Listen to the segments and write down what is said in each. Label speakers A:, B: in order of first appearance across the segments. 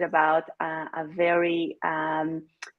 A: about a very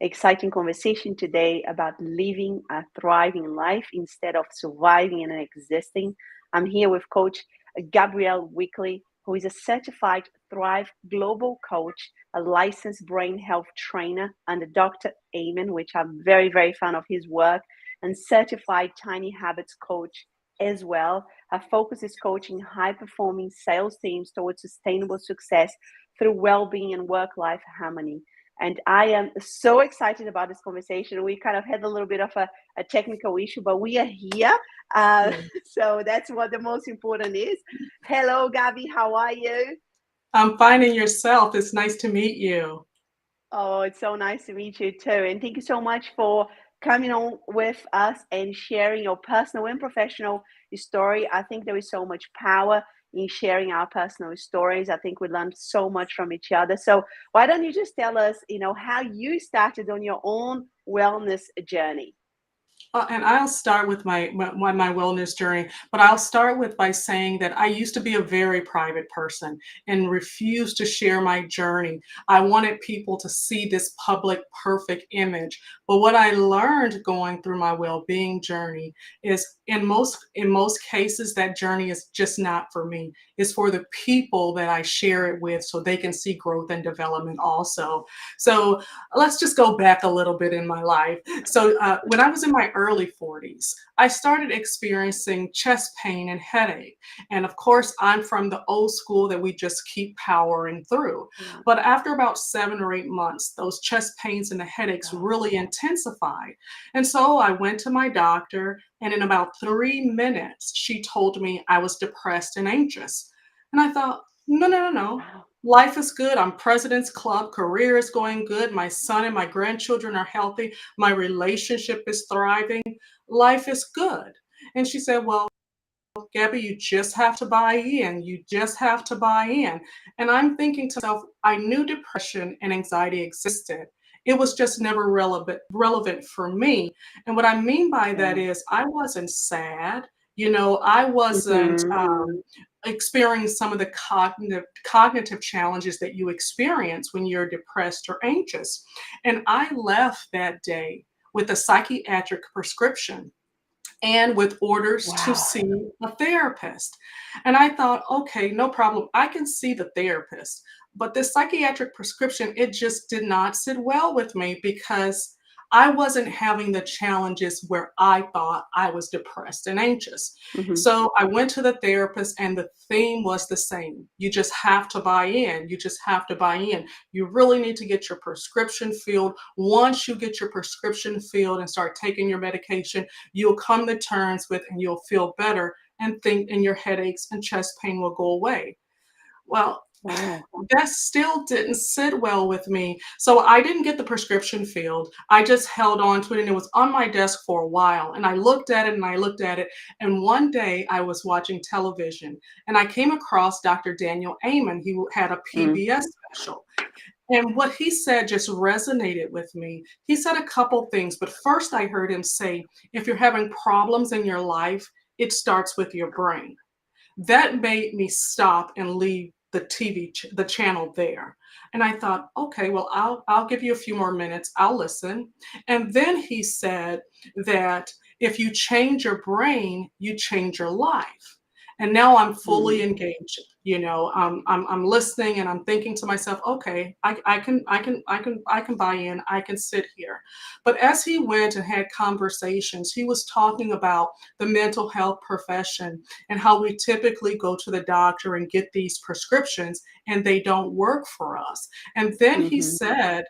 A: exciting conversation today about living a thriving life instead of surviving and existing. I'm here with Coach Gabrielle Weekly, who is a certified Thrive Global Coach, a licensed brain health trainer, and Dr. Alen, which I'm very, very fan of his work, and certified Tiny Habits coach as well. Her focus is coaching high-performing sales teams towards sustainable success through well-being and work-life harmony. And I am so excited about this conversation. We kind of had a little bit of a technical issue, but we are here. So that's what the most important is. Hello, Gabby. How are you?
B: I'm finding yourself. It's nice to meet you.
A: Oh, it's so nice to meet you too. And thank you so much for coming on with us and sharing your personal and professional story. I think there is so much power in sharing our personal stories. I think we learned so much from each other. So why don't you just tell us, how you started on your own wellness journey?
B: And I'll start with my wellness journey, but I'll start with by saying that I used to be a very private person and refused to share my journey. I wanted people to see this public perfect image. But what I learned going through my well-being journey is in most cases that journey is just not for me. It's for the people that I share it with so they can see growth and development also. So let's just go back a little bit in my life. So when I was in my early 40s, I started experiencing chest pain and headache. And of course, I'm from the old school that we just keep powering through.
A: Yeah.
B: But after about 7 or 8 months, those chest pains and the headaches really intensified. And so I went to my doctor, and in about 3 minutes, she told me I was depressed and anxious. And I thought, no, no, no, no.
A: Wow.
B: Life is good. I'm President's Club. Career is going good. My son and my grandchildren are healthy. My relationship is thriving. Life is good. And she said, well, Gabby, you just have to buy in. You just have to buy in. And I'm thinking to myself, I knew depression and anxiety existed. It was just never relevant for me. And what I mean by that
A: Yeah.
B: is I wasn't sad. I wasn't
A: Mhm.
B: experiencing some of the cognitive challenges that you experience when you're depressed or anxious. And I left that day with a psychiatric prescription and with orders to
A: Wow.
B: see a therapist. And I thought, okay, no problem. I can see the therapist. But this psychiatric prescription, it just did not sit well with me because I wasn't having the challenges where I thought I was depressed and anxious.
A: Mhm.
B: So I went to the therapist, and the theme was the same. You just have to buy in. You just have to buy in. You really need to get your prescription filled. Once you get your prescription filled and start taking your medication, you'll come to terms with and you'll feel better and your headaches and chest pain will go away. Well,
A: Wow.
B: that still didn't sit well with me. So I didn't get the prescription filled. I just held on to it, and it was on my desk for a while. And I looked at it and I looked at it. And one day I was watching television and I came across Dr. Daniel Amen. He had a
A: Mm.
B: PBS special. And what he said just resonated with me. He said a couple things, but first I heard him say, if you're having problems in your life, it starts with your brain. That made me stop and leave the channel there. And I thought, okay, well, I'll give you a few more minutes. I'll listen. And then he said that if you change your brain, you change your life. And now I'm fully
A: Mm.
B: engaged. I'm listening and I'm thinking to myself, okay, I can buy in. I can sit here. But as he went and had conversations, he was talking about the mental health profession and how we typically go to the doctor and get these prescriptions and they don't work for us. And then
A: Mhm.
B: he said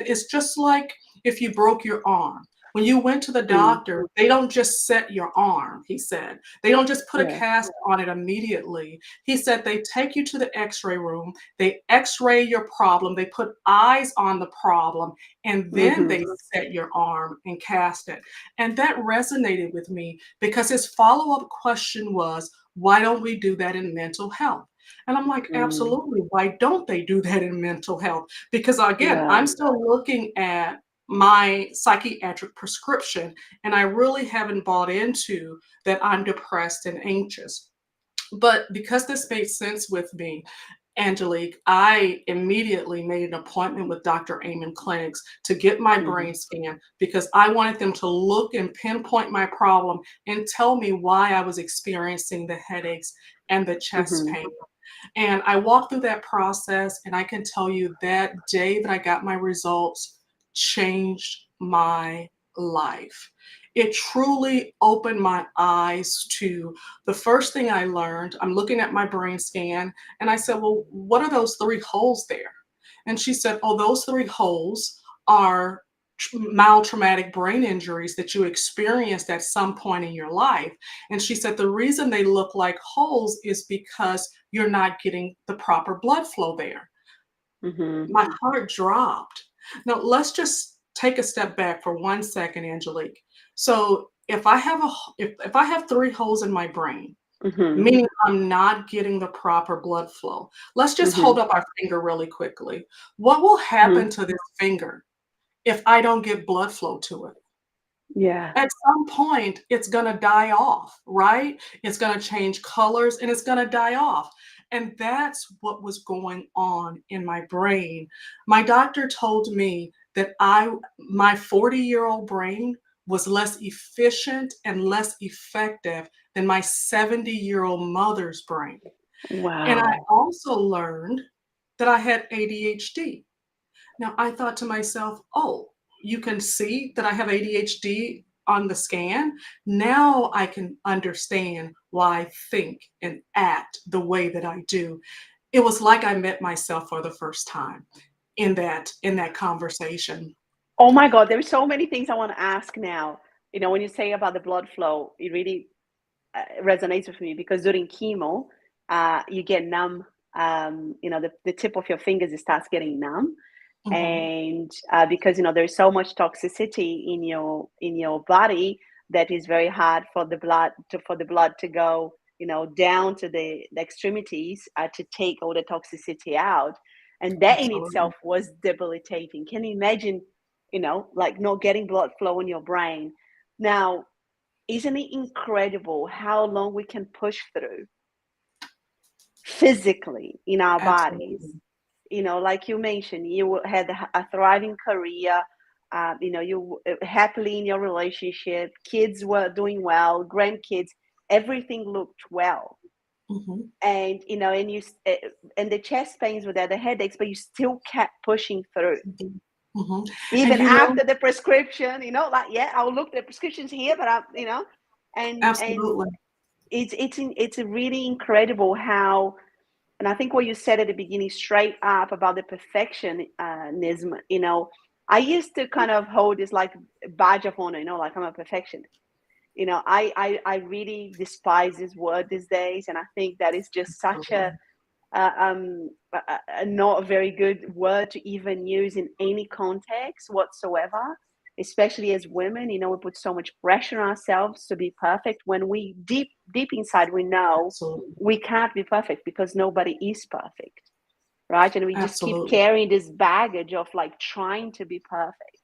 B: it's just like if you broke your arm. When you went to the
A: Mm.
B: doctor, they don't just set your arm, he said. They don't just put a
A: Yeah.
B: cast on it immediately. He said they take you to the x-ray room, they x-ray your problem, they put eyes on the problem, and then
A: Mhm.
B: they set your arm and cast it. And that resonated with me because his follow-up question was, why don't we do that in mental health? And I'm like,
A: Mm.
B: absolutely. Why don't they do that in mental health? Because again,
A: Yeah.
B: I'm still looking at my psychiatric prescription and I really haven't bought into that I'm depressed and anxious. But because this made sense with me, Angelique, I immediately made an appointment with Dr. Amen Clinics to get my
A: Mhm.
B: brain scan because I wanted them to look and pinpoint my problem and tell me why I was experiencing the headaches and the chest
A: Mhm.
B: pain. And I walked through that process, and I can tell you that day that I got my results changed my life. It truly opened my eyes to the first thing I learned. I'm looking at my brain scan, and I said, "Well, what are those three holes there?" And she said, "Oh, those three holes are mild traumatic brain injuries that you experienced at some point in your life." And she said, "The reason they look like holes is because you're not getting the proper blood flow there."
A: Mhm.
B: My heart dropped. Now, let's just take a step back for 1 second, Angelique. So if I have three holes in my brain,
A: Mhm.
B: meaning I'm not getting the proper blood flow, let's just hold
A: Mhm.
B: up our finger really quickly. What will
A: Mhm.
B: happen to this finger if I don't get blood flow to it?
A: Yeah.
B: At some point, it's gonna die off, right? It's gonna change colors and it's gonna die off. And that's what was going on in my brain. My doctor told me that my 40-year-old brain was less efficient and less effective than my 70-year-old mother's brain. And I
A: Wow.
B: also learned that I had ADHD. Now, I thought to myself, "Oh, you can see that I have ADHD on the scan? Now I can understand why I think and act the way that I do." It was like I met myself for the first time in that conversation.
A: Oh my God, there's so many things I want to ask now. When you say about the blood flow, it really resonates with me because during chemo, you get numb. The tip of your fingers it starts getting numb,
B: Mhm.
A: and because there's so much toxicity in your body that is very hard for the blood to go down to the extremities to take all the toxicity out, and that in
B: Absolutely.
A: itself was debilitating. Can you imagine like not getting blood flow in your brain? Now, isn't it incredible how long we can push through physically in our bodies?
B: Absolutely.
A: Like you mentioned, you had a thriving career. You happily in your relationship, kids were doing well, grandkids, everything looked well.
B: Mhm.
A: And and the chest pains were there, the headaches, but you still kept pushing through.
B: Mhm. Mhm. And
A: Even
B: you know
A: after the prescription, like, yeah, I'll look the prescriptions here, but and
B: absolutely.
A: it's really incredible how, and I think what you said at the beginning straight up about the perfectionism, I used to kind of hold this like badge of honor, like I'm a perfectionist. I really despise this word these days, and I think that is just such
B: Absolutely.
A: a not a very good word to even use in any context whatsoever, especially as women. We put so much pressure on ourselves to be perfect when we deep inside we know
B: Absolutely.
A: we can't be perfect because nobody is perfect, right? And we just keep
B: Absolutely.
A: carrying this baggage of like trying to be perfect.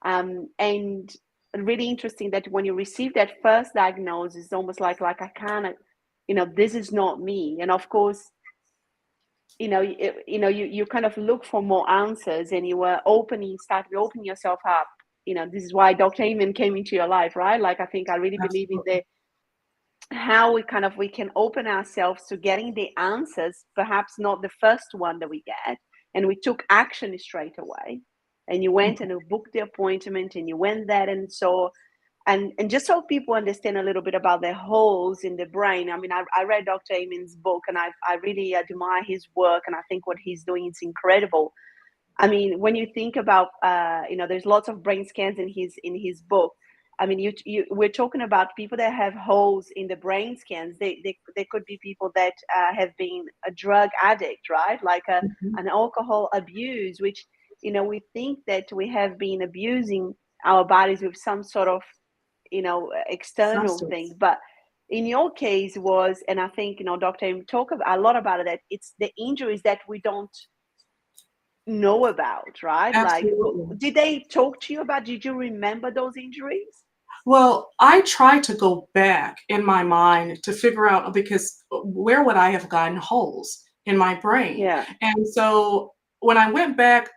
A: And really interesting that when you receive that first diagnosis, it's almost like I can't, this is not me. And of course, you kind of look for more answers, and you were start opening yourself up. This is why Dr. Amen came into your life, right? Like, I think I really believe in
B: Absolutely.
A: the how we can open ourselves to getting the answers, perhaps not the first one that we get, and we took action straight away. And you went
B: Mhm.
A: and you booked the appointment, and you went there, and so and just so people understand a little bit about the holes in the brain. I mean, I read Dr. Amen's book, and I really admire his work, and I think what he's doing is incredible. I mean, when you think about, there's lots of brain scans in his book. I mean, we're talking about people that have holes in the brain scans. They could be people that have been a drug addict, right? Like
B: Mhm.
A: an alcohol abuse, which we think that we have been abusing our bodies with some sort of external thing,
B: Substance.
A: but in your case was, and I think Dr. M talk a lot about it, that it's the injuries that we don't know about, right? Like,
B: Absolutely.
A: did they talk to you about, did you remember those injuries?
B: Well, I try to go back in my mind to figure out because where would I have gotten holes? in my brain.
A: Yeah.
B: And so when I went back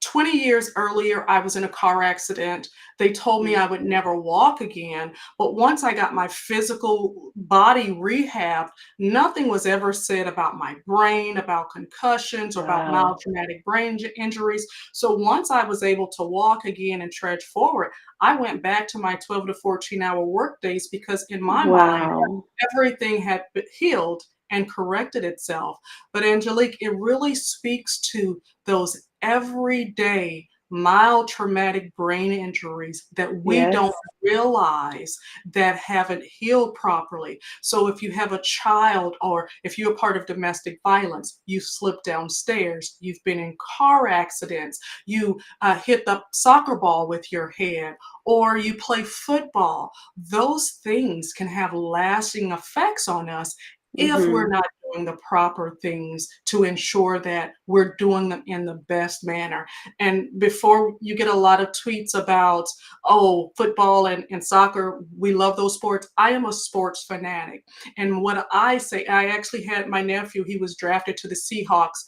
B: 20 years earlier, I was in a car accident. They told me I would never walk again. But once I got my physical body rehabbed, nothing was ever said about my brain, about concussions, or about mild
A: Wow.
B: traumatic brain injuries. So once I was able to walk again and trudge forward, I went back to my 12 to 14-hour work days because in my mind,
A: Wow.
B: everything had been healed and corrected itself. But Angelique, it really speaks to those everyday mild traumatic brain injuries that we
A: Yes.
B: don't realize that haven't healed properly. So if you have a child, or if you're a part of domestic violence, you slip downstairs, you've been in car accidents, you hit the soccer ball with your head, or you play football, those things can have lasting effects on us if we're not doing the proper things to ensure that we're doing them in the best manner. And before you get a lot of tweets about, oh, football and soccer, we love those sports, I am a sports fanatic. And what I say, I actually had my nephew, he was drafted to the Seahawks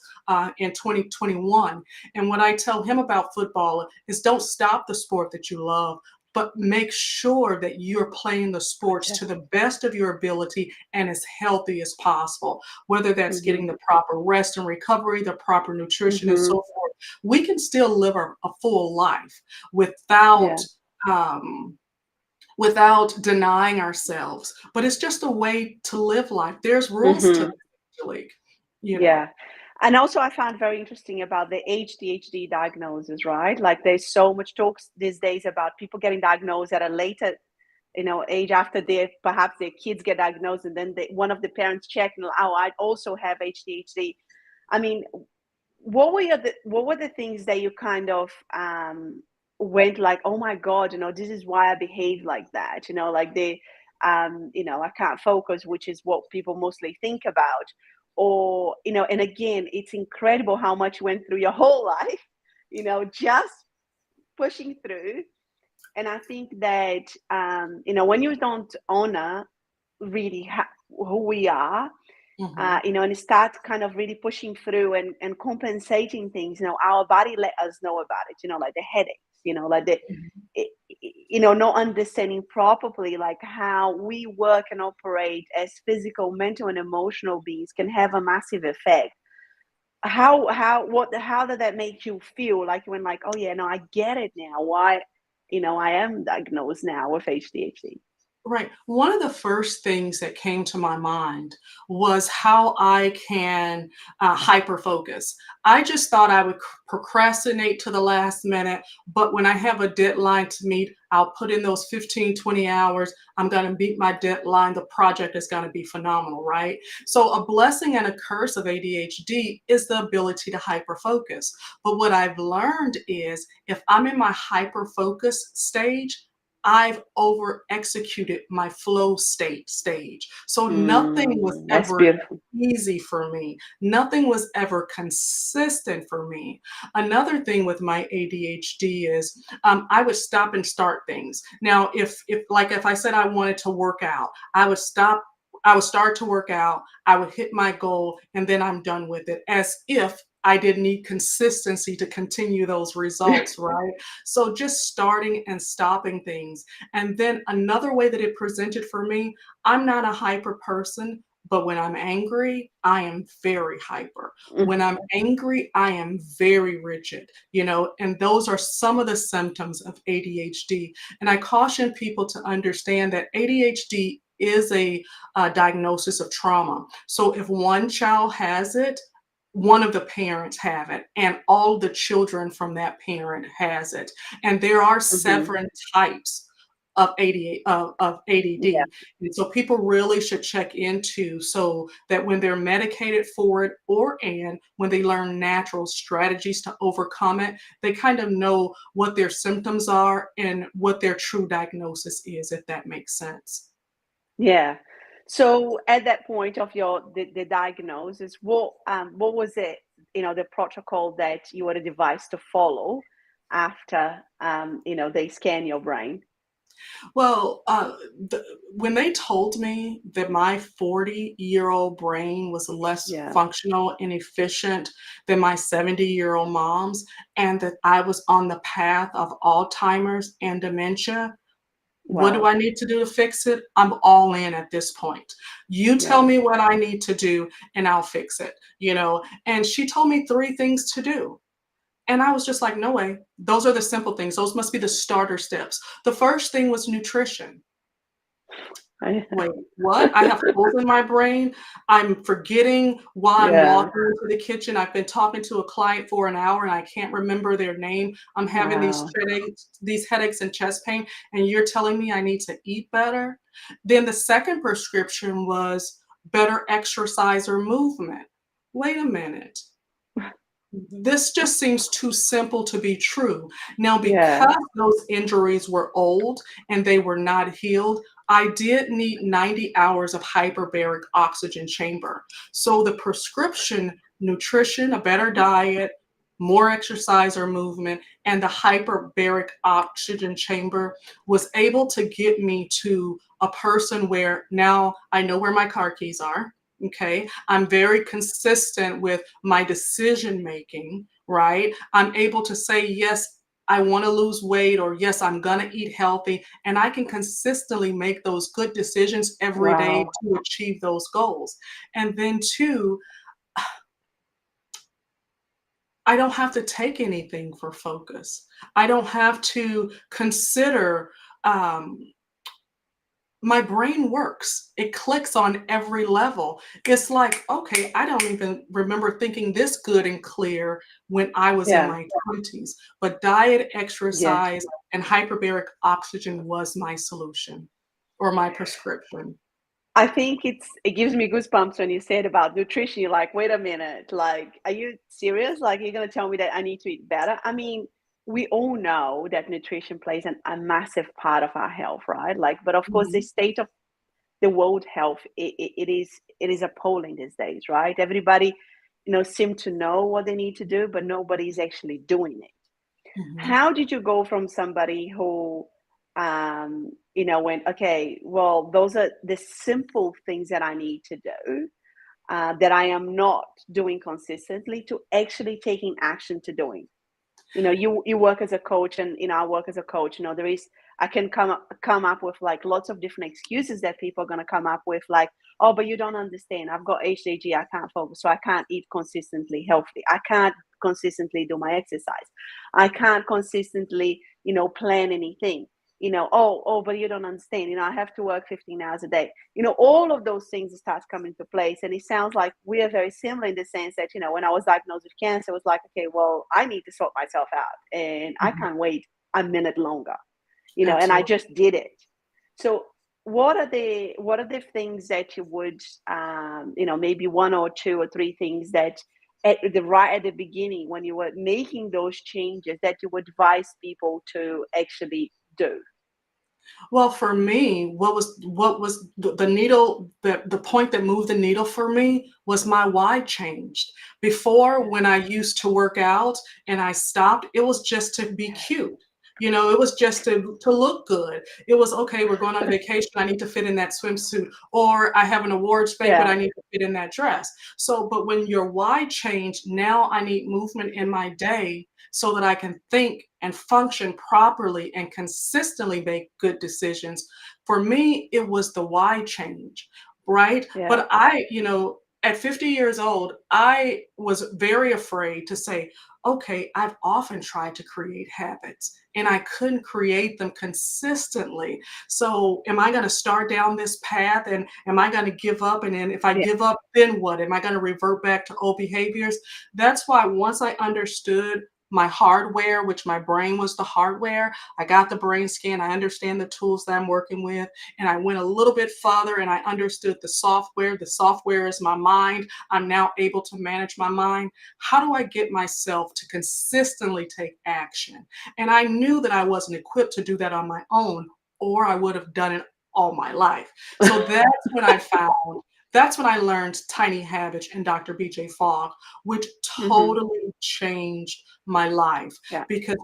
B: in 2021. And what I tell him about football is don't stop the sport that you love, but make sure that you're playing the sports to the best of your ability and as healthy as possible, whether that's getting the proper rest and recovery, the proper nutrition, and so forth. We can still live a full life without without denying ourselves, but it's just a way to live life. There's rules to this, Angelique, you know.
A: Yeah. And also I found very interesting about the ADHD diagnosis, right? Like there's so much talks these days about people getting diagnosed at a later, age after perhaps their kids get diagnosed, and then one of the parents check and, oh, I also have ADHD. I mean, what were the things that you kind of went like, oh my God, this is why I behave like that, like I can't focus, which is what people mostly think about. Or, and again, it's incredible how much you went through your whole life, just pushing through. And I think that, when you don't honor really who we are, and start kind of really pushing through and compensating things, our body let us know about it, like the headaches, like not understanding properly, like how we work and operate as physical, mental, and emotional beings can have a massive effect. How did that make you feel? Like when, like, oh yeah, no, I get it now. Why, I am diagnosed now with ADHD.
B: Right. One of the first things that came to my mind was how I can hyper focus. I just thought I would procrastinate to the last minute, but when I have a deadline to meet, I'll put in those 15, 20 hours. I'm going to meet my deadline. The project is going to be phenomenal, right? So a blessing and a curse of ADHD is the ability to hyper focus. But what I've learned is if I'm in my hyper focus stage, I've over executed my flow stage. So nothing was
A: That's
B: ever
A: beautiful.
B: easy for me. Nothing was ever consistent for me. Another thing with my ADHD is I would stop and start things. Now, if I said I wanted to work out, I would start to work out, I would hit my goal, and then I'm done with it, as if I didn't need consistency to continue those results, right? So just starting and stopping things. And then another way that it presented for me, I'm not a hyper person, but when I'm angry, I am very hyper. When I'm angry, I am very rigid, and those are some of the symptoms of ADHD. And I caution people to understand that ADHD is a diagnosis of trauma. So if one child has it, one of the parents have it, and all the children from that parent has it. And there are several types of
A: Yeah.
B: ADD. And so people really should check into, so that when they're medicated for it, and when they learn natural strategies to overcome it, they kind of know what their symptoms are and what their true diagnosis is, if that makes sense.
A: Yeah. So at that point of the diagnosis, what was it, the protocol that you were advised to follow after they scan your brain?
B: Well, when they told me that my 40-year-old brain was less
A: Yeah.
B: functional and efficient than my 70-year-old mom's, and that I was on the path of Alzheimer's and dementia, what do
A: Wow.
B: I need to do to fix it? I'm all in at this point. You tell
A: Yeah.
B: me what I need to do and I'll fix it, you know? And she told me 3 things to do. And I was just like, no way. Those are the simple things. Those must be the starter steps. The first thing was nutrition. Wait, what? I have holes in my brain. I'm forgetting why I'm
A: Yeah.
B: walking into the kitchen. I've been talking to a client for an hour and I can't remember their name. I'm having
A: Wow.
B: these headaches and chest pain, and you're telling me I need to eat better? Then the second prescription was better exercise or movement. Wait a minute. This just seems too simple to be true. Now,
A: Yeah.
B: because those injuries were old and they were not healed, I did need 90 hours of hyperbaric oxygen chamber. So the prescription, nutrition, a better diet, more exercise or movement, and the hyperbaric oxygen chamber was able to get me to a person where now I know where my car keys are. Okay. I'm very consistent with my decision making, right? I'm able to say, yes, I want to lose weight, or yes, I'm going to eat healthy. And I can consistently make those good decisions every day
A: Wow.
B: to achieve those goals. And then, two, I don't have to take anything for focus. I don't have to consider um, my brain works. It clicks on every level. It's like, okay, I don't even remember thinking this good and clear when I was in
A: Yeah.
B: my 20s. But diet,
A: Yes.
B: exercise, and hyperbaric oxygen was my solution or my prescription.
A: I think it gives me goosebumps when you said about nutrition. You're like, wait a minute, like, are you serious? Like, you're gonna tell me that I need to eat better? I mean, we all know that nutrition plays a massive part of our health, right? Like, but of course, the
B: Mhm.
A: state of the world health, it is appalling these days, right? Everybody, seem to know what they need to do, but nobody's actually doing it.
B: Mhm.
A: How did you go from somebody who, went, okay, well, those are the simple things that I need to do, that I am not doing consistently, to actually taking action to doing? You work as a coach, and I work as a coach. There is, I can come up with like lots of different excuses that people are going to come up with, like, oh, but you don't understand, I've got HDG, I can't focus, so I can't eat consistently healthy, I can't consistently do my exercise, I can't consistently plan anything. Oh, but you don't understand, I have to work 15 hours a day. All of those things start coming to place, and it sounds like we are very similar in the sense that, when I was diagnosed with cancer, it was like, okay, well, I need to sort myself out, and I
B: Mhm.
A: can't wait a minute longer, and I
B: Absolutely.
A: just did it. So what are the things that you would, maybe one or two or three things that right at the beginning, when you were making those changes, that you would advise people to actually do?
B: Well, for me, what was the needle, the point that moved the needle for me was my why changed. Before,
A: Yeah.
B: when I used to work out and I stopped, it was just to be cute. It was just to look good. It was okay, we're going on vacation, I need to fit in that swimsuit, or I have an awards banquet,
A: Yeah.
B: I need to fit in that dress. So, but when your why changed, now I need movement in my day so that I can think and function properly and consistently make good decisions. For me, it was the why change, right?
A: Yeah.
B: But at 50 years old, I was very afraid to say, okay, I've often tried to create habits and I couldn't create them consistently. So, am I going to start down this path and am I going to give up? And then if I
A: Yeah.
B: give up, then what? Am I going to revert back to old behaviors? That's why once I understood my hardware, which my brain was the hardware, I got the brain scan, I understand the tools that I'm working with, and I went a little bit further and I understood the software. The software is my mind. I'm now able to manage my mind. How do I get myself to consistently take action? And I knew that I wasn't equipped to do that on my own, or I would have done it all my life. So that's when I learned Tiny Habits and Dr. BJ Fogg, which
A: Hmm.
B: totally changed my life.
A: Yeah.
B: Because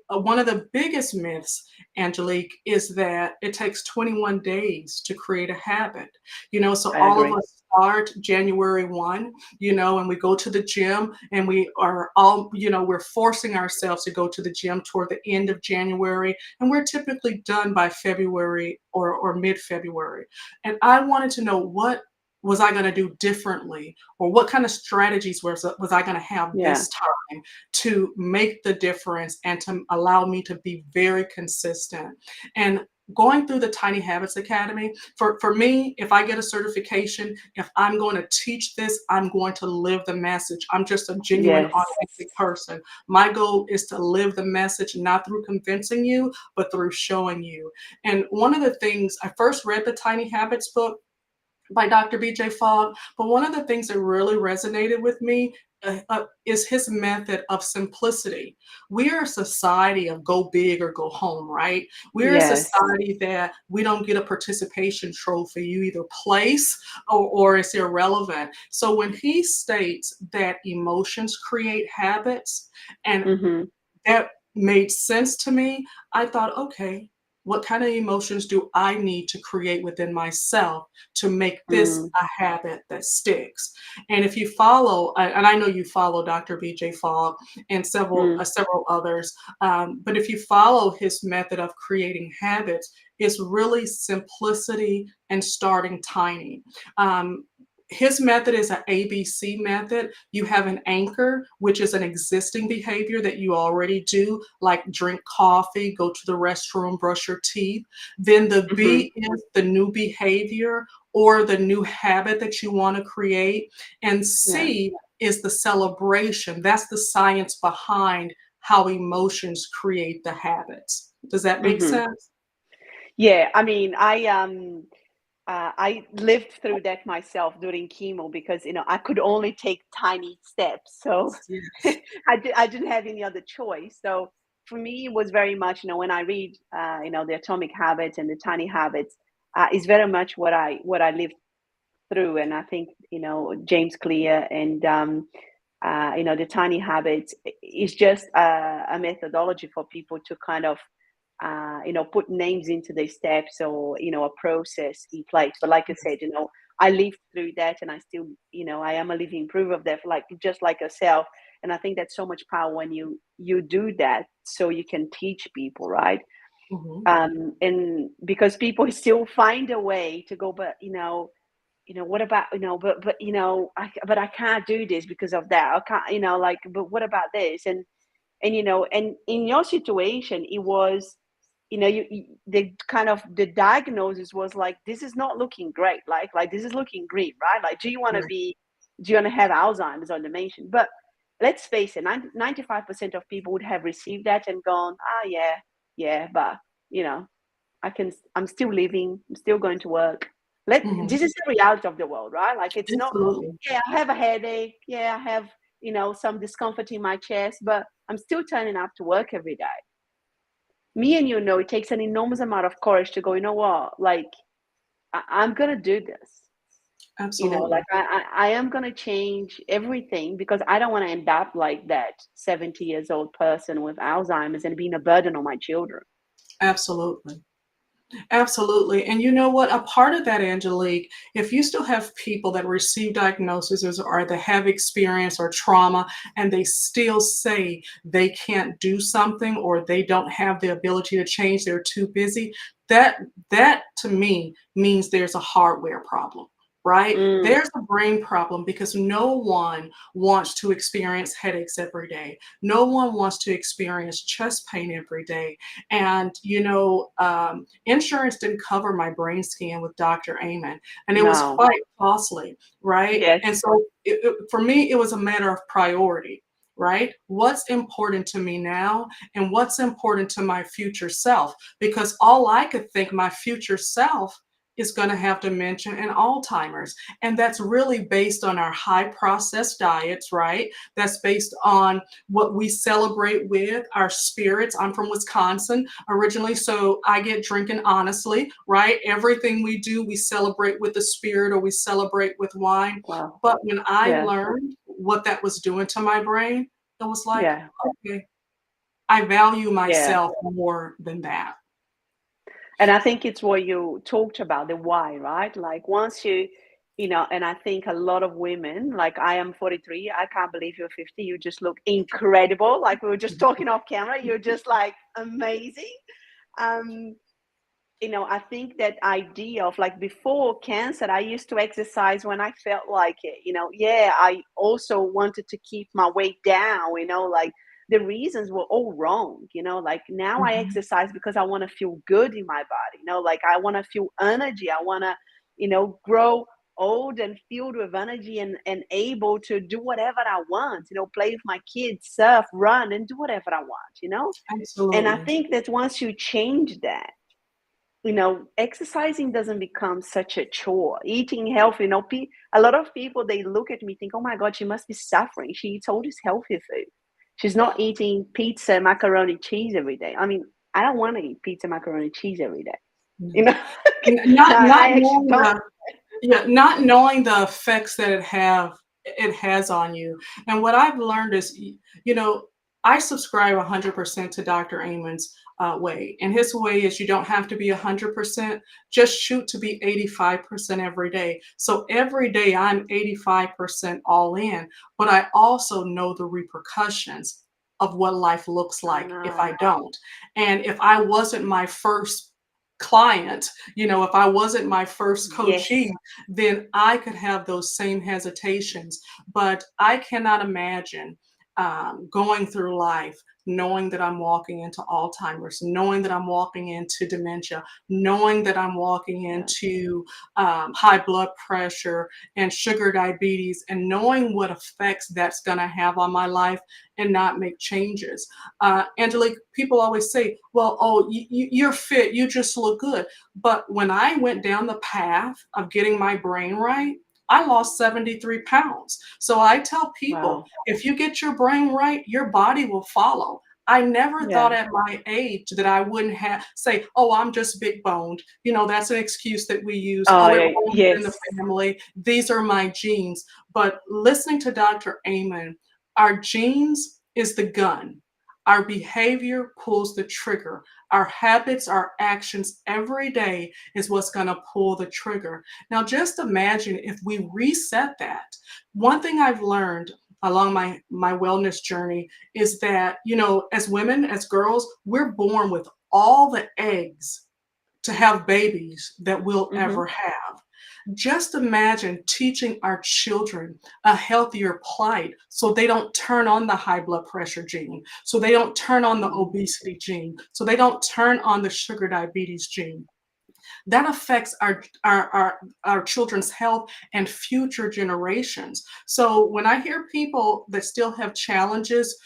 B: one of the biggest myths, Angelique, is that it takes 21 days to create a habit. So
A: I
B: all of
A: agree.
B: us start January 1, and we go to the gym, and we are all, we're forcing ourselves to go to the gym toward the end of January, and we're typically done by February or mid-February. And I wanted to know, what was I going to do differently, or what kind of strategies was I going to have
A: Yeah.
B: this time to make the difference and to allow me to be very consistent. And going through the Tiny Habits Academy, for me, if I get a certification, if I'm going to teach this, I'm going to live the message. I'm just a genuine,
A: Yes.
B: authentic person. My goal is to live the message, not through convincing you, but through showing you. And one of the things, I first read the Tiny Habits book by Dr. BJ Fogg, but one of the things that really resonated with me is his method of simplicity. We are a society of go big or go home, right? We're a
A: Yes.
B: society that we don't get a participation trophy. You either place or it's irrelevant. So when he states that emotions create habits, and
A: Mm-hmm.
B: that made sense to me. I thought, okay, what kind of emotions do I need to create within myself to make this
A: Mm.
B: a habit that sticks? And if you follow, and I know you follow Dr. BJ Fogg and
A: Mm.
B: several others, but if you follow his method of creating habits, it's really simplicity and starting tiny. His method is an ABC method. You have an anchor, which is an existing behavior that you already do, like drink coffee, go to the restroom, brush your teeth. Then the
A: Mm-hmm.
B: B is the new behavior or the new habit that you want to create. And
A: Yeah.
B: C is the celebration. That's the science behind how emotions create the habits. Does that make
A: Mm-hmm.
B: sense?
A: Yeah. I mean, I lived through that myself during chemo because I could only take tiny steps, so
B: Yes.
A: I didn't have any other choice. So for me, it was very much when I read the Atomic Habits and the Tiny Habits, is very much what I lived through, and I think James Clear and the Tiny Habits is just a methodology for people to kind of put names into the steps or, a process in place. But like I said, I lived through that and I still, I am a living proof of that, like just like yourself. And I think that's so much power when you do that so you can teach people, right?
B: Mhm.
A: And because people still find a way to go, but what about but I can't do this because of that. I can't, like, but what about this? And in your situation, it was, the kind of the diagnosis was like, this is not looking great, like this is looking green, right? Like, do you want to have Alzheimer's or dementia? But let's face it, 95% of people would have received that and gone, ah, yeah, but you know, I'm still living, I'm still going to work.
B: Mhm.
A: This is the reality of the world, right? Like, it's not,
B: Absolutely.
A: yeah, I have a headache, yeah, I have, some discomfort in my chest, but I'm still turning up to work every day. Me and it takes an enormous amount of courage to go, you know what, like, I'm gonna do this. Like,
B: Absolutely.
A: I am gonna change everything because I don't want to end up like that 70 years old person with Alzheimer's and being a burden on my children.
B: Absolutely. Absolutely. And you know what? A part of that, Angelique, if you still have people that receive diagnoses or that have experience or trauma, and they still say they can't do something or they don't have the ability to change, they're too busy, that that to me means there's a hardware problem. Right?
A: Mm,
B: There's a brain problem because no one wants to experience headaches every day. No one wants to experience chest pain every day. And, insurance didn't cover my brain scan with Dr. Amen, and it was
A: no.
B: quite costly, right?
A: Yes.
B: And so for me, it was a matter of priority, right? What's important to me now and what's important to my future self? Because all I could think my future self is going to have dementia and Alzheimer's. And that's really based on our high processed diets, right? That's based on what we celebrate with our spirits. I'm from Wisconsin originally, so I get drinking honestly, right? Everything we do, we celebrate with the spirit or we celebrate with wine.
A: Wow.
B: But when I
A: Yeah.
B: learned what that was doing to my brain, it was like,
A: Yeah.
B: okay, I value
A: Yeah.
B: myself more than that.
A: And I think it's what you talked about, the why, right? Like once and I think a lot of women, like I am 43, I can't believe you're 50. You just look incredible. Like we were just talking off camera, you're just like amazing. Um, I think that idea of like before cancer, I used to exercise when I felt like it. Yeah, I also wanted to keep my weight down, like the reasons were all wrong, like now I
B: Mhm.
A: exercise because I want to feel good in my body, like I want to feel energy. I want to, grow old and filled with energy and able to do whatever I want, play with my kids, surf, run, and do whatever I want. And I
B: Absolutely.
A: think that once you change that, exercising doesn't become such a chore. Eating healthy, a lot of people, they look at me, think, oh my God, she must be suffering. She eats all this healthy food. She's not eating pizza, macaroni, cheese every day. I mean, I don't want to eat pizza, macaroni, cheese every day. You
B: No.
A: know,
B: Not
A: I
B: not
A: actually
B: knowing
A: don't.
B: the Yeah, not knowing the effects that it has on you. And what I've learned is, I subscribe 100% to Dr. Amen's way. And his way is you don't have to be 100%, just shoot to be 85% every day. So every day I'm 85% all in, but I also know the repercussions of what life looks
A: I
B: like if I
A: know.
B: don't. And if I wasn't my first client, if I wasn't my first coachee,
A: Yes.
B: then I could have those same hesitations. But I cannot imagine going through life knowing that I'm walking into Alzheimer's, knowing that I'm walking into dementia, knowing that I'm walking
A: Yeah.
B: into high blood pressure and sugar diabetes, and knowing what effects that's going to have on my life and not make changes. Angelique, people always say, well, oh, you're fit, you just look good. But when I went down the path of getting my brain right, I lost 73 pounds. So I tell people,
A: Wow.
B: if you get your brain right, your body will follow. I never thought
A: Yeah.
B: at my age that I wouldn't say, oh, I'm just big boned. That's an excuse that we use.
A: Oh,
B: Oh, it
A: yeah.
B: runs in the
A: Yes.
B: family. These are my genes. But listening to Dr. Amen, our genes is the gun. Our behavior pulls the trigger. Our habits, our actions every day is what's going to pull the trigger. Now, just imagine if we reset that. One thing I've learned along my wellness journey is that, as women, as girls, we're born with all the eggs to have babies that we'll
A: Mm-hmm.
B: ever have. Just imagine teaching our children a healthier plight so they don't turn on the high blood pressure gene, so they don't turn on the obesity gene, so they don't turn on the sugar diabetes gene. That affects our children's health and future generations. So when I hear people that still have challenges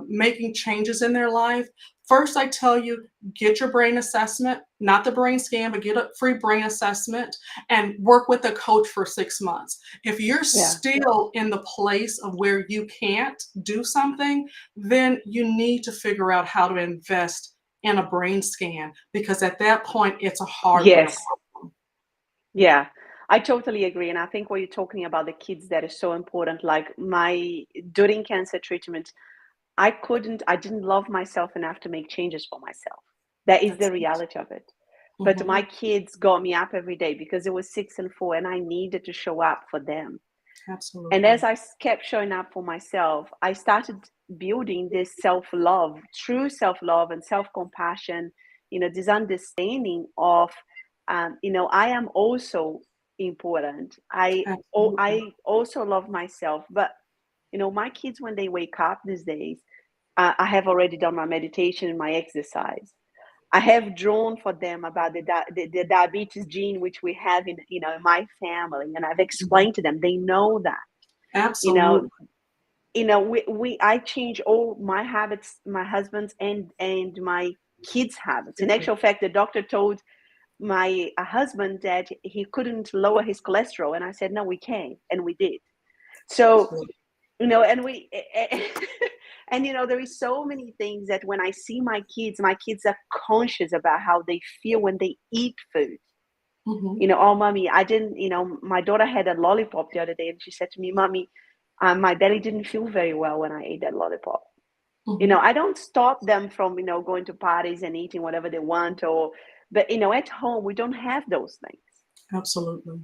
B: making changes in their life, first I tell you, get your brain assessment, not the brain scan, but get a free brain assessment and work with a coach for 6 months. If you're
A: Yeah.
B: still in the place of where you can't do something, then you need to figure out how to invest in a brain scan, because at that point it's a hardware
A: Yes.
B: problem.
A: Yeah, I totally agree. And I think what you're talking about, the kids, that is so important. Like during cancer treatment, I didn't love myself enough to make changes for myself. That is
B: That's
A: the
B: it.
A: reality of it. But my
B: Mhm.
A: kids got me up every day because it was 6 and 4, and I needed to show up for them. And as
B: Absolutely.
A: kept showing up for myself, I started building this self love, true self love and self compassion, this understanding of, I am also important.
B: Absolutely.
A: I also love myself. But, my kids, when they wake up these days, I have already done my meditation and my exercise. I have drawn for them about the diabetes gene, which we have in my family, and I've
B: Mhm.
A: explained to them. They know that you know
B: Absolutely.
A: we I change all my habits, my husband's and my kids habits. In actual fact, the doctor told my husband that he couldn't lower his cholesterol, and I said, no, we can, and we did. So,
B: Absolutely.
A: and we and there is so many things that when I see my kids are conscious about how they feel when they eat food.
B: Mhm.
A: Oh, mommy, I didn't, my daughter had a lollipop the other day, and she said to me, mommy, my belly didn't feel very well when I ate that lollipop. You know, I don't stop them from, you know, going to parties and eating whatever they want, but, you know, at home, we don't have those things.
B: Absolutely.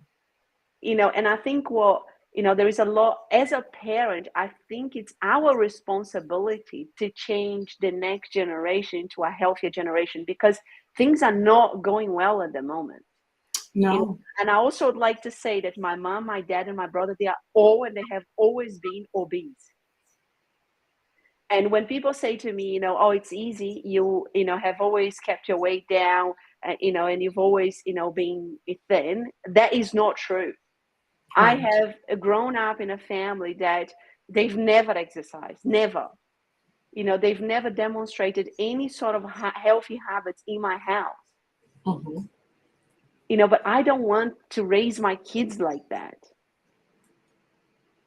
A: You know, and I think you know, there is a lot, as a parent, I think it's our responsibility to change the next generation to a healthier generation, because things are not going well at the moment. You know,
B: No.
A: and I also would like to say that my mom, my dad, and my brother, they are all, and they have always been obese. And when people say to me, you know, oh, it's easy, you know, have always kept your weight down, you know, and you've always, you know, been thin, that is not true. I
B: Right.
A: have grown up in a family that they've never exercised, never. You know, they've never demonstrated any sort of healthy habits in my house.
B: Mhm.
A: You know, but I don't want to raise my kids like that.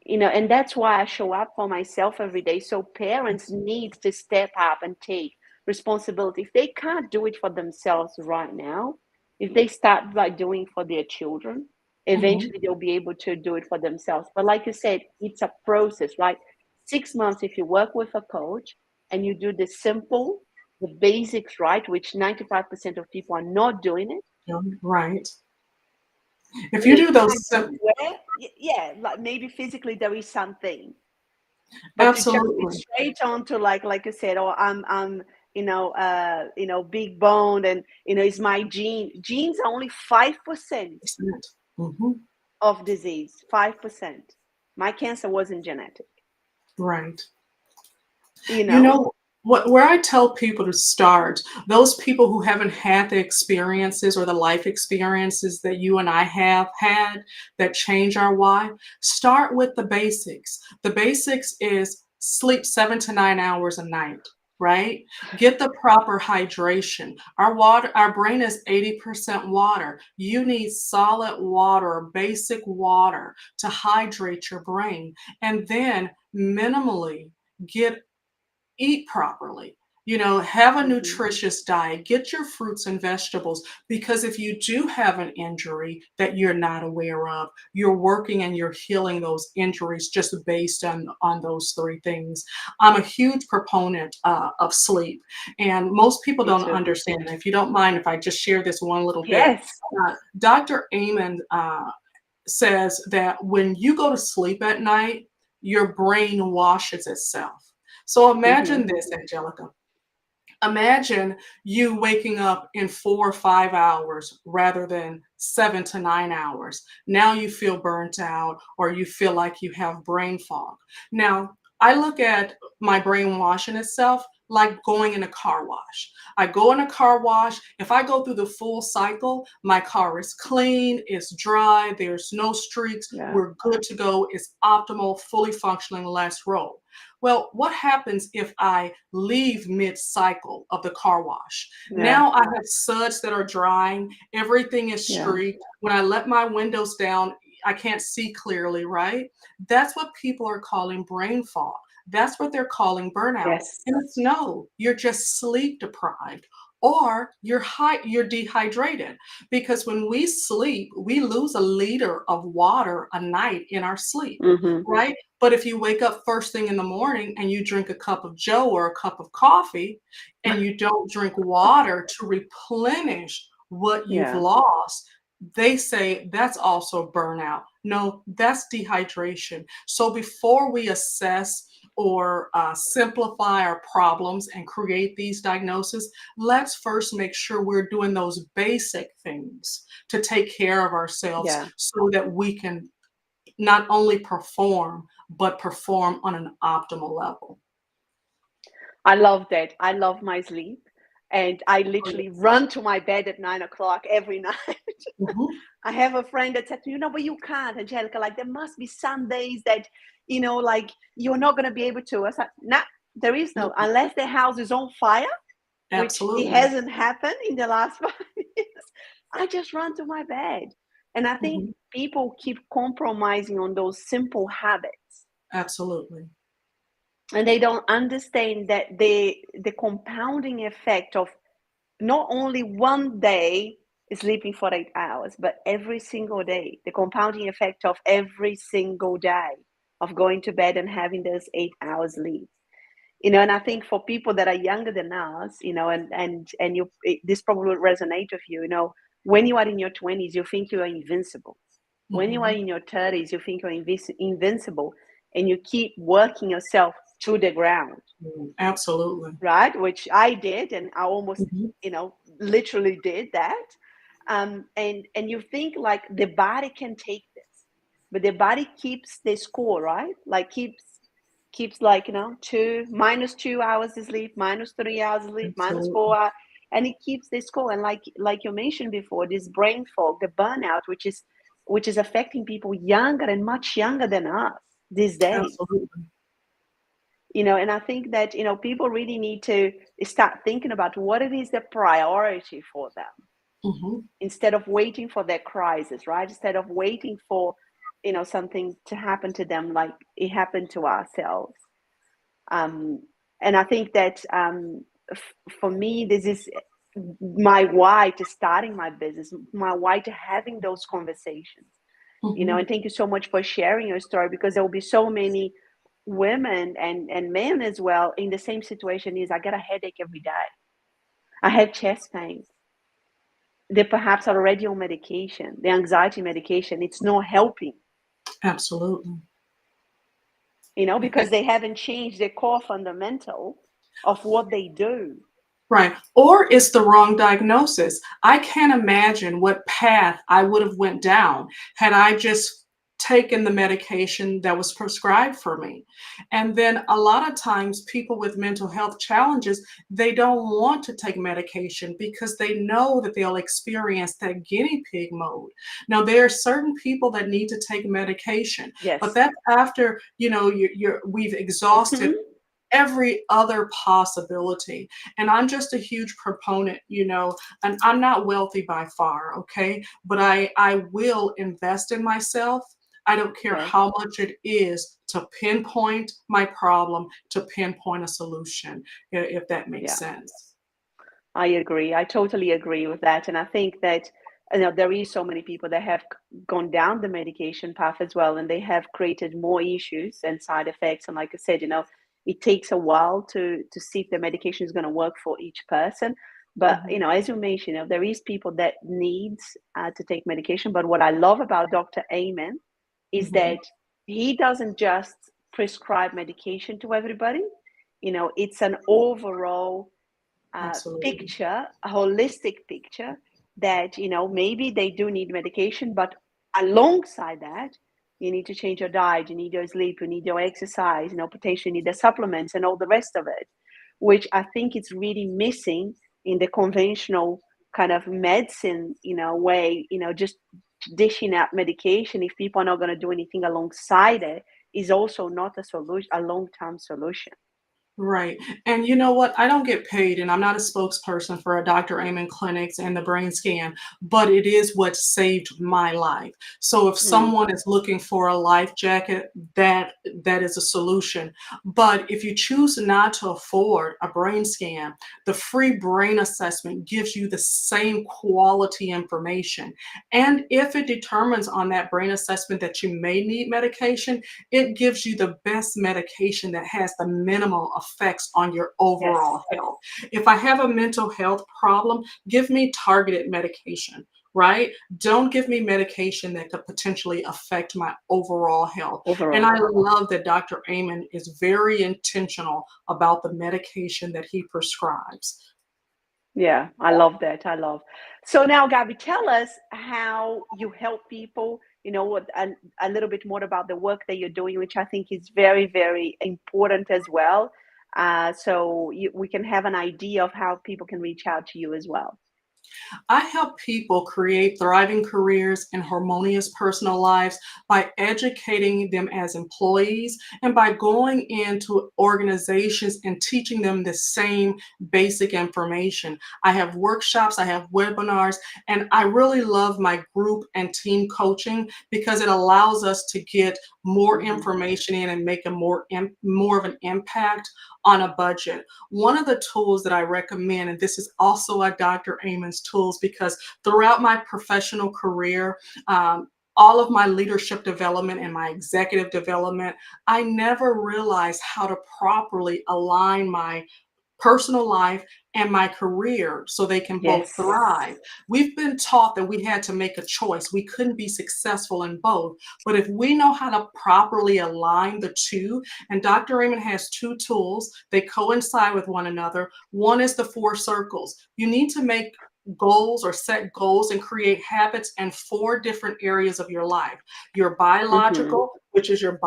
A: You know, and that's why I show up for myself every day. So parents need to step up and take responsibility. If they can't do it for themselves right now, if they start by doing for their children,
B: Mhm.
A: eventually they'll be able to do it for themselves. But like you said, it's a process, right? 6 months, if you work with a coach and you do the basics right, which 95% of people are not doing it.
B: Yeah, right. If you
A: They
B: do those
A: can't
B: sim
A: swear. Yeah, like maybe physically there is something, but to jump it
B: absolutely.
A: straight on to like you said, oh, I'm you know, big boned, and you know, it's my genes are only 5%
B: Mhm.
A: of disease. 5%. My cancer wasn't genetic.
B: Right.
A: You
B: You
A: know.
B: know, where I tell people to start, those people who haven't had the experiences or the life experiences that you and I have had that change our why, start with the basics. The basics is sleep 7 to 9 hours a night, right? Get the proper hydration. Our brain is 80% water. You need solid water, basic water to hydrate your brain. And then minimally get eat properly, you know, have a
A: Mhm.
B: nutritious diet, get your fruits and vegetables, because if you do have an injury that you're not aware of, you're working and you're healing those injuries just based on those three things. I'm a huge proponent of sleep, and most people
A: Me
B: don't
A: too.
B: understand. And if you don't mind, if I just share this one little bit,
A: Yes.
B: Dr. Amen says that when you go to sleep at night, your brain washes itself. So imagine
A: Mhm.
B: this, Angelica. Imagine you waking up in 4 or 5 hours rather than 7 to 9 hours. Now you feel burnt out or you feel like you have brain fog. Now, I look at my brain washing itself like going in a car wash. I go in a car wash. If I go through the full cycle, my car is clean, it's dry, there's no streaks,
A: Yeah.
B: we're good to go, it's optimal, fully functioning, let's roll. Well, what happens if I leave mid-cycle of the car wash?
A: Yeah.
B: Now I have suds that are drying, everything is
A: Yeah.
B: streaked. When I let my windows down, I can't see clearly, right? That's what people are calling brain fog. That's what they're calling burnout.
A: Yes.
B: And it's no, you're just sleep deprived or you're dehydrated, because when we sleep, we lose a liter of water a night in our sleep,
A: Mhm.
B: right? But if you wake up first thing in the morning and you drink a cup of joe or a cup of coffee and you don't drink water to replenish what you've
A: Yeah.
B: lost, they say that's also burnout. No, that's dehydration. So before we assess or simplify our problems and create these diagnoses, let's first make sure we're doing those basic things to take care of ourselves
A: Yeah.
B: so that we can not only perform, but perform on an optimal level.
A: I love that. I love my sleep. And I
B: Oh,
A: literally
B: yes.
A: run to my bed at 9 o'clock every night.
B: Mhm.
A: I have a friend that said, but you can't, Angelica. Like, there must be some days that, you know, like, you're not going to be able to. I said, nah, there is no,
B: Mhm.
A: unless the house is on fire, which it
B: Absolutely.
A: hasn't happened in the last 5 years. I just run to my bed. And I think
B: Mhm.
A: people keep compromising on those simple habits.
B: Absolutely.
A: And they don't understand that the compounding effect of not only one day sleeping for 8 hours, but every single day, the compounding effect of every single day of going to bed and having those 8 hours sleep. And I think for people that are younger than us, and this probably will resonate with you. When you are in your 20s, you think you are invincible. When you are
B: Mhm.
A: in your 30s, you think you're invincible, and you keep working yourself to the ground,
B: Absolutely.
A: right? Which I did, and I almost,
B: Mhm.
A: literally did that. And you think like the body can take this, but the body keeps the score, right? Like keeps like, 2 - 2 hours of sleep, -3 hours of sleep,
B: Absolutely.
A: -4 hours, and it keeps the score. And like you mentioned before, this brain fog, the burnout, which is affecting people younger and much younger than us these days.
B: Absolutely.
A: And I think that people really need to start thinking about what it is the priority for them,
B: Mhm.
A: instead of waiting for their crisis, right? Instead of waiting for something to happen to them like it happened to ourselves. um, and I think that, for me, this is my why to starting my business, my why to having those conversations.
B: Mhm.
A: And thank you so much for sharing your story, because there will be so many women and men as well in the same situation. Is I get a headache every day, I have chest pains, they perhaps are already on medication, the anxiety medication, it's not helping,
B: Absolutely.
A: because they haven't changed the core fundamental of what they do.
B: Right. Or it's the wrong diagnosis. I can't imagine what path I would have went down had I just taken the medication that was prescribed for me. And then a lot of times people with mental health challenges, they don't want to take medication because they know that they'll experience that guinea pig mode. Now there are certain people that need to take medication, but
A: Yes.
B: that's after, we've exhausted
A: Hmm.
B: every other possibility. And I'm just a huge proponent, and I'm not wealthy by far, okay? But I will invest in myself. I don't care
A: Yes.
B: how much it is to pinpoint my problem, to pinpoint a solution, if that makes
A: Yeah,
B: sense.
A: I agree. I totally agree with that. And I think that there is so many people that have gone down the medication path as well, and they have created more issues and side effects. And like I said, it takes a while to see if the medication is going to work for each person. But
B: Mhm.
A: as you mentioned, there is people that needs to take medication. But what I love about Dr. Amen is
B: Mhm.
A: that he doesn't just prescribe medication to everybody. It's an overall
B: Absolutely.
A: picture, a holistic picture, that maybe they do need medication, but alongside that, you need to change your diet, you need your sleep, you need your exercise, potentially need the supplements and all the rest of it, which I think is really missing in the conventional kind of medicine, way. Just dishing out medication if people are not going to do anything alongside it is also not a solution, a long-term solution.
B: Right. And you know what? I don't get paid, and I'm not a spokesperson for a Dr. Amen clinics and the brain scan, but it is what saved my life. So if
A: Mm,
B: someone is looking for a life jacket, that is a solution. But if you choose not to afford a brain scan, the free brain assessment gives you the same quality information. And if it determines on that brain assessment that you may need medication, it gives you the best medication that has the minimal effects on your
A: yes.
B: overall health. If I have a mental health problem, give me targeted medication, right? Don't give me medication that could potentially affect my overall health. And
A: Overall.
B: I love that Dr. Amen is very intentional about the medication that he prescribes.
A: Yeah, I love that. I love. So now, Gabby, tell us how you help people. What a little bit more about the work that you're doing, which I think is very, very important as well. So we can have an idea of how people can reach out to you as well.
B: I help people create thriving careers and harmonious personal lives by educating them as employees and by going into organizations and teaching them the same basic information. I have workshops, I have webinars, and I really love my group and team coaching because it allows us to get more
A: Hmm.
B: information in and make a more of an impact on a budget. One of the tools that I recommend, and this is also a Dr. Amen's tools, because throughout my professional career, all of my leadership development and my executive development, I never realized how to properly align my personal life and my career so they can both
A: Yes.
B: thrive. We've been taught that we had to make a choice. We couldn't be successful in both. But if we know how to properly align the two, and Dr. Raymond has two tools, they coincide with one another. One is the 4 circles. You need to make goals or set goals and create habits in 4 different areas of your life. Your biological, which is your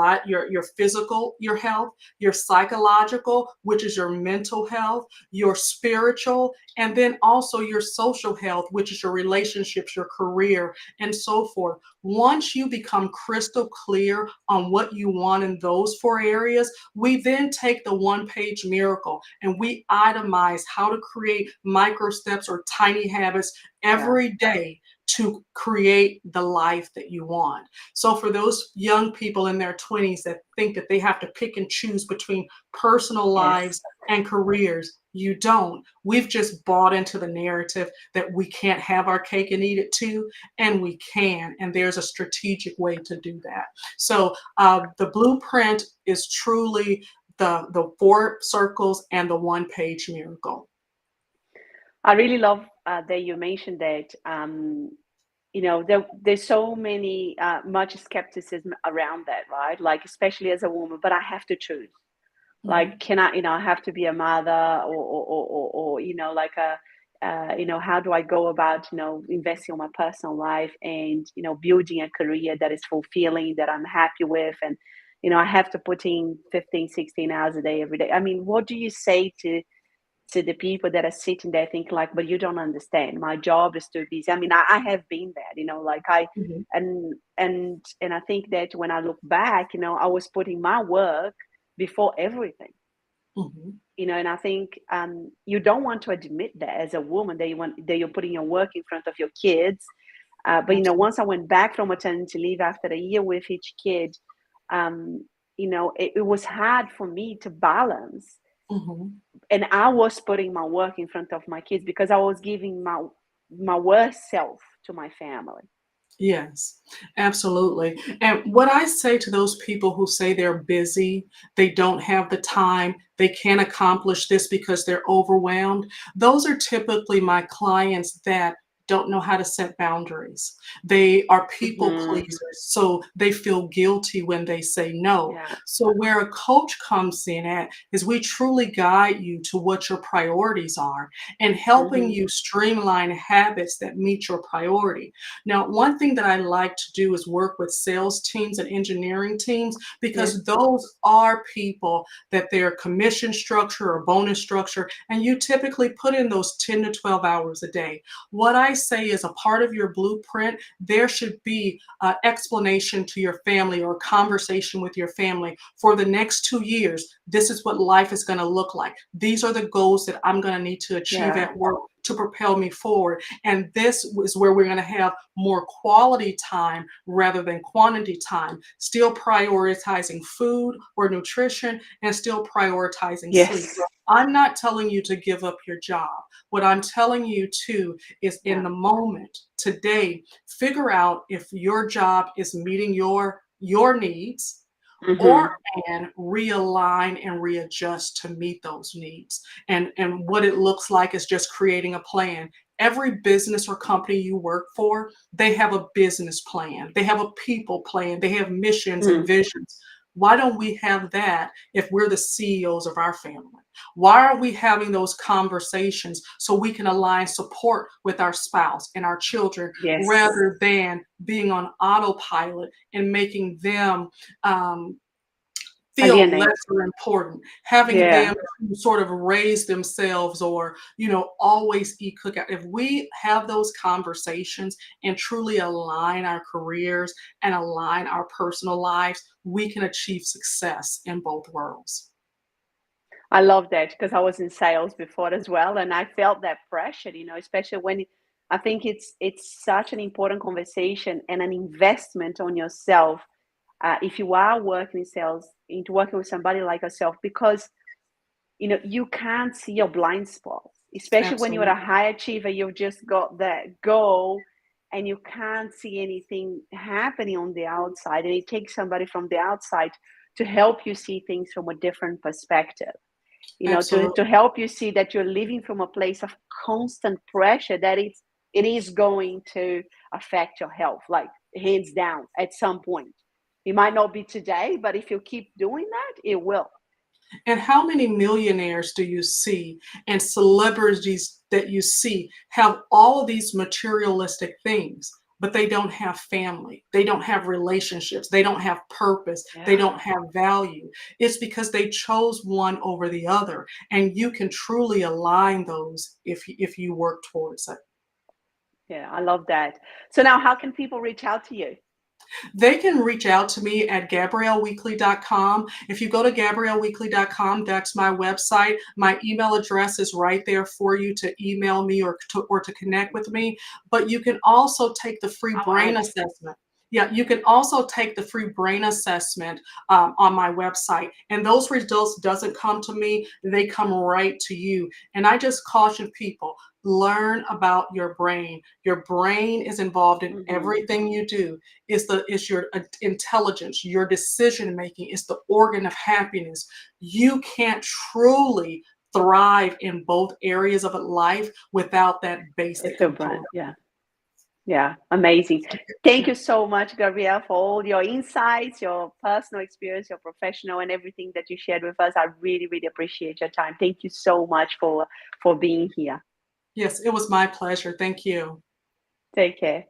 B: physical, your health, your psychological, which is your mental health, your spiritual, and then also your social health, which is your relationships, your career, and so forth. Once you become crystal clear on what you want in those 4 areas, we then take the one-page miracle and we itemize how to create micro steps or tiny habits every day to create the life that you want. So for those young people in their 20s that think that they have to pick and choose between personal lives and careers, you don't. We've just bought into the narrative that we can't have our cake and eat it too, and we can, and there's a strategic way to do that. So the blueprint is truly the 4 circles and the one-page miracle.
A: I really love that you mentioned that. You know, there's so many much skepticism around that, right? Like, especially as a woman, but I have to choose. Like, can I, I have to be a mother, or like how do I go about, investing on my personal life and, building a career that is fulfilling, that I'm happy with. And, I have to put in 15, 16 hours a day, every day. I mean, what do you say to the people that are sitting there thinking like, but you don't understand, my job is too busy? I mean, I have been there, like and I think that when I look back, I was putting my work before everything. And I think you don't want to admit that as a woman, that you're putting your work in front of your kids. But once I went back from maternity leave after a year with each kid, it was hard for me to balance. And I was putting my work in front of my kids because I was giving my worst self to my family.
B: Yes, absolutely. And what I say to those people who say they're busy, they don't have the time, they can't accomplish this because they're overwhelmed, those are typically my clients that don't know how to set boundaries. They are people pleasers, so they feel guilty when they say no. So where a coach comes in at is we truly guide you to what your priorities are and helping you streamline habits that meet your priority. Now, one thing that I like to do is work with sales teams and engineering teams, because those are people that their commission structure or bonus structure, and you typically put in those 10 to 12 hours a day. What I say is, a part of your blueprint, there should be an explanation to your family or a conversation with your family for the next 2 years. This is what life is going to look like. These are the goals that I'm going to need to achieve at work to propel me forward. And this is where we're going to have more quality time rather than quantity time, still prioritizing food or nutrition and still prioritizing sleep. I'm not telling you to give up your job. What I'm telling you to is, in the moment, today, figure out if your job is meeting your needs, or and realign and readjust to meet those needs. And what it looks like is just creating a plan. Every business or company you work for, they have a business plan. They have a people plan. They have missions and visions. Why don't we have that if we're the CEOs of our family? Why are we having those conversations so we can align support with our spouse and our children, rather than being on autopilot and making them feel lesser important, having them sort of raise themselves or, always eat cookout. If we have those conversations and truly align our careers and align our personal lives, we can achieve success in both worlds.
A: I love that, because I was in sales before as well, and I felt that pressure, especially when I think it's such an important conversation and an investment on yourself. If you are working in sales, into working with somebody like yourself, because you can't see your blind spots, especially when you're a high achiever. You've just got that goal, and you can't see anything happening on the outside, and it takes somebody from the outside to help you see things from a different perspective, to
B: Absolutely.
A: help you see that you're living from a place of constant pressure, that it is going to affect your health, like hands down at some point. It might not be today, but if you keep doing that, it will.
B: And how many millionaires do you see and celebrities that you see have all of these materialistic things, but they don't have family, they don't have relationships, they don't have purpose, they
A: Yeah.
B: don't have value? It's because they chose one over the other, and you can truly align those if you work towards it.
A: Yeah, I love that. So now how can people reach out to you?
B: They can reach out to me at GabrielleWeekly.com. If you go to GabrielleWeekly.com, that's my website. My email address is right there for you to email me or to connect with me. But you can also take the free
A: I'll
B: brain
A: add it.
B: assessment. Yeah, you can also take the free brain assessment on my website. And those results doesn't come to me, they come right to you. And I just caution people, learn about your brain. Your brain is involved in
A: Mhm.
B: everything you do. Is your intelligence, your decision making, is the organ of happiness. You can't truly thrive in both areas of life without that basic
A: It's your brand.
B: component.
A: Yeah. Yeah. Amazing. Thank
B: Yeah.
A: you so much, Gabrielle, for all your insights, your personal experience, your professional, and everything that you shared with us. I really, really appreciate your time. Thank you so much for being here.
B: Yes, it was my pleasure. Thank you.
A: Take care.